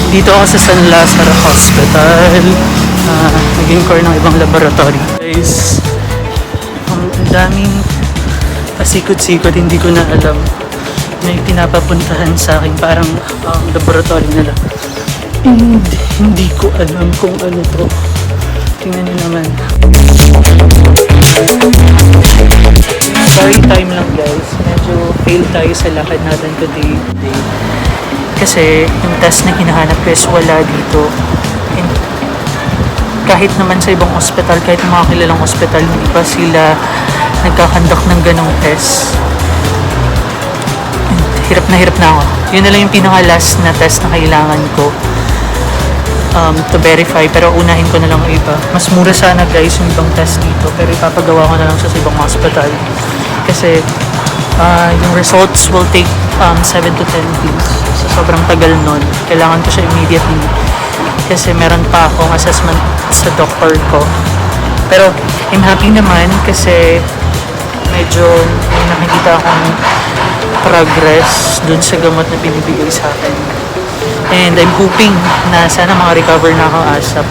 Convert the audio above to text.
Dito ako sa San Lazaro Hospital. Nag-inquire ng ibang laboratory. Guys, ang daming pasikot-sikot, hindi ko na alam. May pinapapuntahan sa akin, parang laboratory nila. Hindi ko alam kung ano to. Tingnan nyo naman. Sorry time lang guys. Medyo fail tayo sa lakad natin today. Kasi yung test na hinahanap ko is wala dito. And kahit naman sa ibang ospital, kahit mga kilalang ospital, hindi pa sila nagkakandak ng ganong test. And hirap na ako. Yun na lang yung pinaka-last na test na kailangan ko to verify, pero unahin ko na lang yung iba. Mas mura sana guys yung ibang test dito, pero ipapagawa ko na lang sa ibang hospital. Kasi yung results will take 7 to 10 days. So sobrang tagal nun. Kailangan ko siya immediately. Kasi meron pa akong assessment sa doctor ko. Pero I'm happy naman kasi medyo may nakikita akong progress dun sa gamot na binibigay sa akin. And I'm hoping na sana maka-recover na ako ASAP.